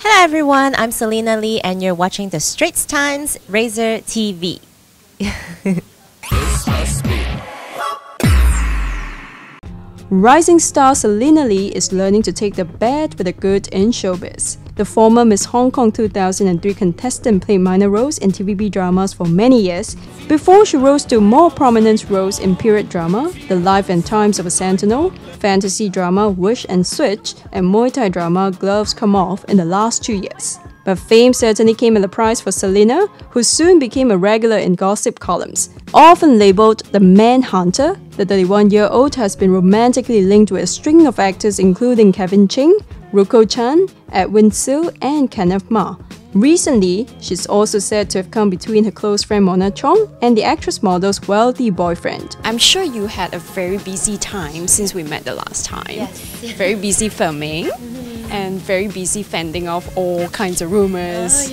Hello everyone, I'm Selena Li and you're watching the Straits Times Razor TV. Rising star Selena Li is learning to take the bad with the good in showbiz. The former Miss Hong Kong 2003 contestant played minor roles in TVB dramas for many years before she rose to more prominent roles in period drama, The Life and Times of a Sentinel, fantasy drama Wish and Switch, and Muay Thai drama Gloves Come Off in the last 2 years. But fame certainly came at a price for Selena, who soon became a regular in gossip columns. Often labelled the Manhunter, the 31-year-old has been romantically linked with a string of actors including Kevin Ching, Ruko Chan, Edwin Siu, and Kenneth Ma. Recently, she's also said to have come between her close friend Mona Chong and the actress model's wealthy boyfriend. I'm sure you had a very busy time since we met the last time. Yes. Very busy filming and very busy fending off all kinds of rumours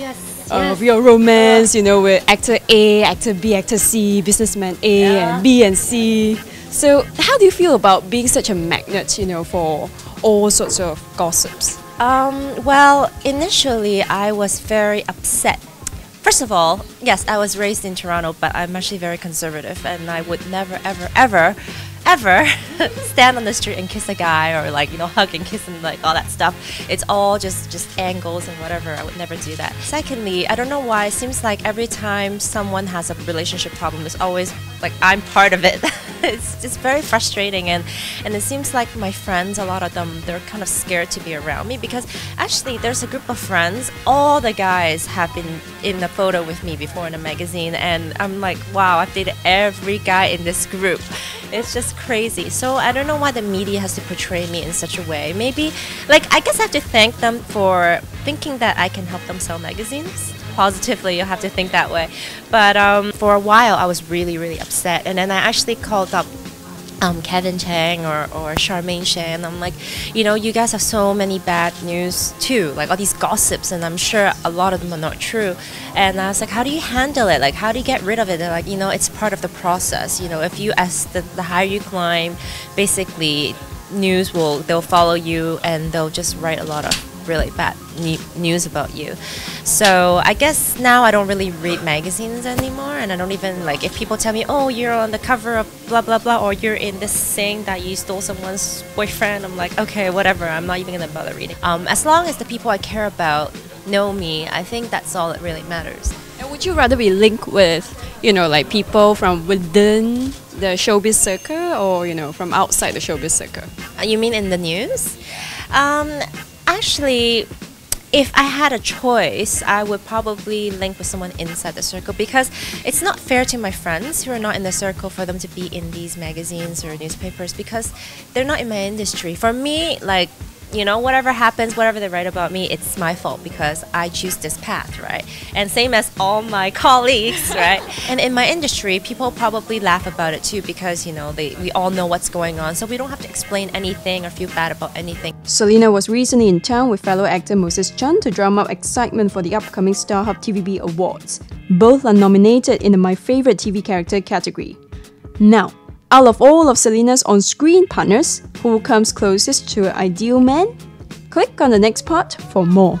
of your romance, with actor A, actor B, actor C, businessman A and B and C. So how do you feel about being such a magnet, for all sorts of gossips? Well, initially I was very upset. First of all, yes, I was raised in Toronto, but I'm actually very conservative and I would never, ever stand on the street and kiss a guy or hug and kiss and all that stuff. It's all just angles and whatever. I would never do that. Secondly, I don't know why, it seems like every time someone has a relationship problem, it's always like I'm part of it. It's just very frustrating and it seems like my friends, a lot of them, they're kind of scared to be around me because actually there's a group of friends, all the guys have been in a photo with me before in a magazine and I'm like, wow, I've dated every guy in this group. It's just crazy. So I don't know why the media has to portray me in such a way. Maybe, I guess I have to thank them for thinking that I can help them sell magazines. Positively, you have to think that way. But for a while, I was really upset. And then I actually called up Kevin Chang or Charmaine Shan. I'm like, you guys have so many bad news too, all these gossips, and I'm sure a lot of them are not true. And I was like, how do you handle it? How do you get rid of it? They're like, it's part of the process. If you, as the higher you climb, basically news they'll follow you and they'll just write a lot of really bad news about you. So I guess now I don't really read magazines anymore, and I don't even if people tell me, oh, you're on the cover of blah blah blah, or you're in this saying that you stole someone's boyfriend, I'm like, okay, whatever, I'm not even gonna bother reading. As long as the people I care about know me, I think that's all that really matters. And would you rather be linked with people from within the showbiz circle or from outside the showbiz circle? You mean in the news? Actually, if I had a choice, I would probably link with someone inside the circle because it's not fair to my friends who are not in the circle for them to be in these magazines or newspapers because they're not in my industry. For me, whatever happens, whatever they write about me, it's my fault because I choose this path, right? And same as all my colleagues, right? And in my industry, people probably laugh about it too because, we all know what's going on, so we don't have to explain anything or feel bad about anything. Selena was recently in town with fellow actor Moses Chan to drum up excitement for the upcoming StarHub TVB Awards. Both are nominated in the My Favorite TV Character category. Now, out of all of Selena's on-screen partners, who comes closest to her ideal man? Click on the next part for more.